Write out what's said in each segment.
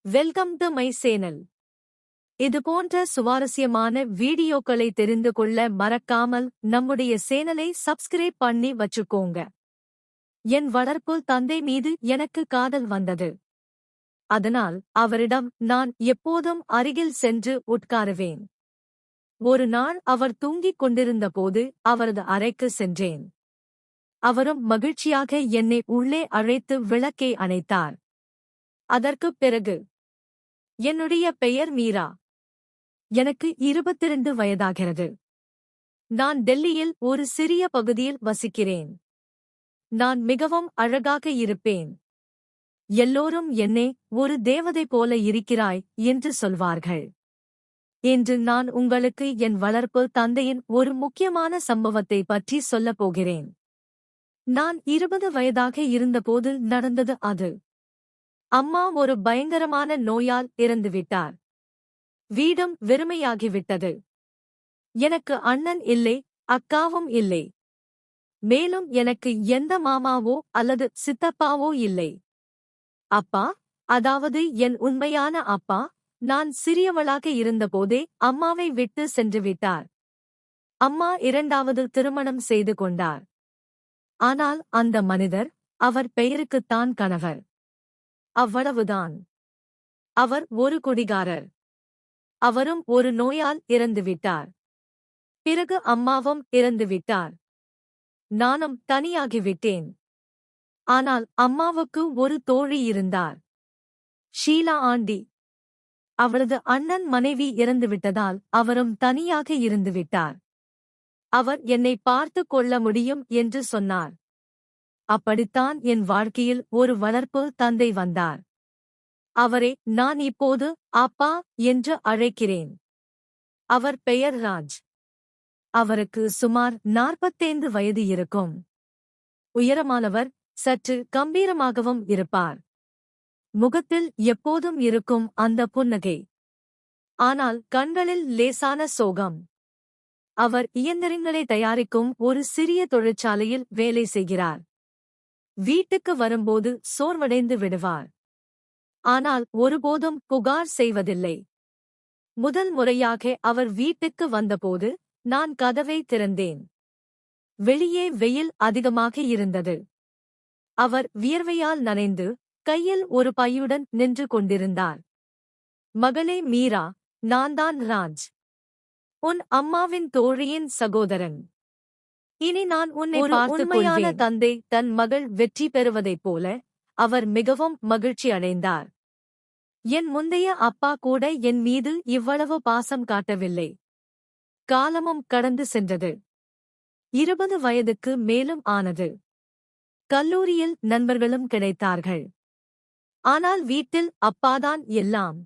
Welcome to my channel. இதுபோன்ற சுவாரஸ்யமான வீடியோக்களை தெரிந்து கொள்ள மறக்காமல் நம்முடைய சேனலை சப்ஸ்கிரைப் பண்ணி வச்சுக்கோங்க. என் வளர்ப்பு தந்தை மீது எனக்கு காதல் வந்தது. அதனால் அவரிடம் நான் எப்போதும் அருகில் சென்று உட்காருவேன். ஒரு நாள் அவர் தூங்கிக் கொண்டிருந்தபோது அவரது அறைக்கு சென்றேன். அவரும் மகிழ்ச்சியாக என்னை உள்ளே அழைத்து விளக்கை அணைத்தார். அதற்குப் பிறகு, என்னுடைய பெயர் மீரா. எனக்கு 22 வயதாகிறது. நான் டெல்லியில் ஒரு சிறிய பகுதியில் வசிக்கிறேன். நான் மிகவும் அழகாக இருப்பேன். எல்லோரும் என்னை ஒரு தேவதை போல இருக்கிறாய் என்று சொல்வார்கள். இன்று நான் உங்களுக்கு என் வளர்ப்பு தந்தையின் ஒரு முக்கியமான சம்பவத்தை பற்றி சொல்லப் போகிறேன். நான் 20 வயதாக இருந்தபோது நடந்தது அது. அம்மா ஒரு பயங்கரமான நோயால் இறந்துவிட்டார். வீடும் வெறுமையாகிவிட்டது. எனக்கு அண்ணன் இல்லை, அக்காவும் இல்லை. மேலும் எனக்கு எந்த மாமாவோ அல்லது சித்தப்பாவோ இல்லை. அப்பா, அதாவது என் உண்மையான அப்பா, நான் சிறியவளாக இருந்தபோதே அம்மாவை விட்டு சென்றுவிட்டார். அம்மா 2வது திருமணம் செய்து கொண்டார். ஆனால் அந்த மனிதர், அவர் பெயருக்குத்தான் கணவர். அவ்வளவுதான். அவர் ஒரு குடிகாரர். அவரும் ஒரு நோயால் இறந்துவிட்டார். பிறகு அம்மாவும் இறந்துவிட்டார். நானும் தனியாகிவிட்டேன். ஆனால் அம்மாவுக்கு ஒரு தோழி இருந்தார், ஷீலா ஆண்டி. அவரது அண்ணன் மனைவி இறந்துவிட்டதால் அவரும் தனியாக இருந்துவிட்டார். அவர் என்னை பார்த்துக் கொள்ள முடியும் என்று சொன்னார். அப்படித்தான் என் வாழ்க்கையில் ஒரு வளர்ப்பு தந்தை வந்தார். அவரை நான் இப்போது அப்பா என்று அழைக்கிறேன். அவர் பெயர் ராஜ். அவருக்கு சுமார் 45 வயது இருக்கும். உயரமானவர், சற்று கம்பீரமாகவும் இருப்பார். முகத்தில் எப்போதும் இருக்கும் அந்த புன்னகை. ஆனால் கண்களில் லேசான சோகம். அவர் இயந்திரங்களை தயாரிக்கும் ஒரு சிறிய தொழிற்சாலையில் வேலை செய்கிறார். வீட்டுக்கு வரும்போது சோர்வடைந்து விடுவார். ஆனால் ஒருபோதும் புகார் செய்வதில்லை. முதல் முறையாக அவர் வீட்டுக்கு வந்தபோது நான் கதவை திறந்தேன். வெளியே வெயில் அதிகமாக இருந்தது. அவர் வியர்வையால் நனைந்து கையில் ஒரு பையுடன் நின்று கொண்டிருந்தார். மகளே மீரா, நான்தான் ராஜ், உன் அம்மாவின் தோழியின் சகோதரன். இனி நான் உன்னை பார்த்துக் கொள்வேன். உண்மையான தந்தை தன் மகள் வெற்றி பெறுவதைப் போல அவர் மிகவும் மகிழ்ச்சி அடைந்தார். என் முந்தைய அப்பா கூட என் மீது இவ்வளவு பாசம் காட்டவில்லை. காலமும் கடந்து சென்றது. 20 வயதுக்கு மேலும் ஆனது. கல்லூரியில் நண்பர்களும் கிடைத்தார்கள். ஆனால் வீட்டில் அப்பாதான் எல்லாம்.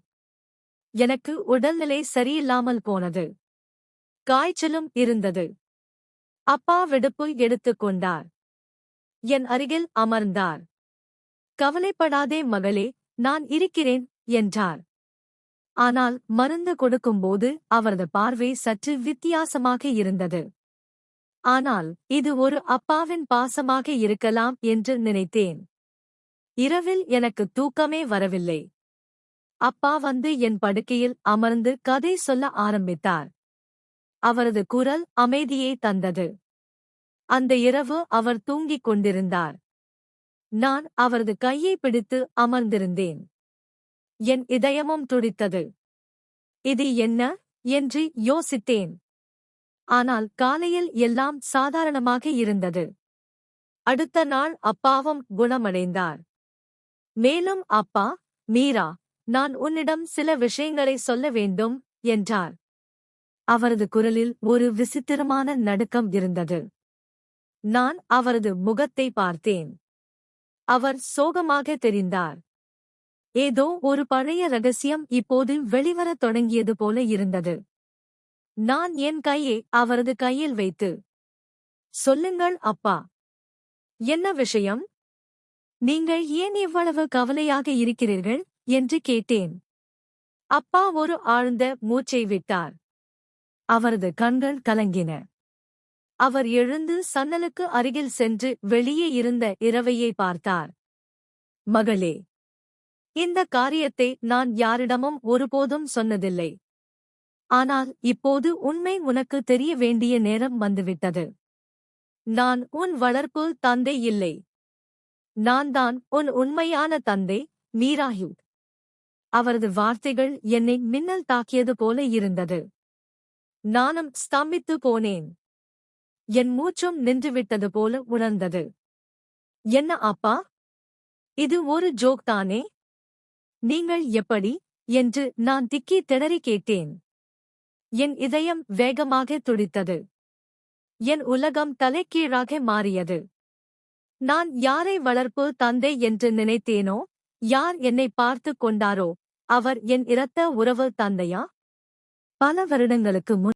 எனக்கு உடல்நிலை சரியில்லாமல் போனது. காய்ச்சலும் இருந்தது. அப்பா விடுப்பு எடுத்துக் கொண்டார். என் அருகில் அமர்ந்தார். கவலைப்படாதே மகளே, நான் இருக்கிறேன் என்றார். ஆனால் மருந்து கொடுக்கும்போது அவரது பார்வை சற்று வித்தியாசமாக இருந்தது. ஆனால் இது ஒரு அப்பாவின் பாசமாக இருக்கலாம் என்று நினைத்தேன். இரவில் எனக்கு தூக்கமே வரவில்லை. அப்பா வந்து என் படுக்கையில் அமர்ந்து கதை சொல்ல ஆரம்பித்தார். அவரது குரல் அமைதியை தந்தது. அந்த இரவு அவர் தூங்கிக் கொண்டிருந்தார். நான் அவரது கையை பிடித்து அமர்ந்திருந்தேன். என் இதயமும் துடித்தது. இது என்ன என்று யோசித்தேன். ஆனால் காலையில் எல்லாம் சாதாரணமாக இருந்தது. அடுத்த நாள் அப்பாவும் குணமடைந்தார். மேலும் அப்பா, மீரா, நான் உன்னிடம் சில விஷயங்களை சொல்ல வேண்டும் என்றார். அவரது குரலில் ஒரு விசித்திரமான நடுக்கம் இருந்தது. நான் அவரது முகத்தை பார்த்தேன். அவர் சோகமாக தெரிந்தார். ஏதோ ஒரு பழைய ரகசியம் இப்போது வெளிவரத் தொடங்கியது போல இருந்தது. நான் என் கையை அவரது கையில் வைத்து, சொல்லுங்கள் அப்பா, என்ன விஷயம்? நீங்கள் ஏன் இவ்வளவு கவலையாக இருக்கிறீர்கள் என்று கேட்டேன். அப்பா ஒரு ஆழ்ந்த மூச்சை விட்டார். அவரது கண்கள் கலங்கின. அவர் எழுந்து சன்னலுக்கு அருகில் சென்று வெளியே இருந்த இரவையை பார்த்தார். மகளே, இந்த காரியத்தை நான் யாரிடமும் ஒருபோதும் சொன்னதில்லை. ஆனால் இப்போது உண்மை உனக்கு தெரிய வேண்டிய நேரம் வந்துவிட்டது. நான் உன் வளர்ப்பு தந்தை இல்லை. நான் தான் உன் உண்மையான தந்தை, மீராயு. அவரது வார்த்தைகள் என்னை மின்னல் தாக்கியது போல இருந்தது. நானும் ஸ்தம்பித்து போனேன். என் மூச்சும் நின்றுவிட்டது போல உணர்ந்தது. என்ன அப்பா? இது ஒரு ஜோக் தானே? நீங்கள் எப்படி என்று நான் திக்கி திணறி கேட்டேன். என் இதயம் வேகமாக துடித்தது. என் உலகம் தலைகீழாக மாறியது. நான் யாரை வளர்ப்பு தந்தை என்று நினைத்தேனோ, யார் என்னை பார்த்துக் கொண்டாரோ, அவர் என் இரத்த உறவு தந்தையா? பல வருடங்களுக்கு முன்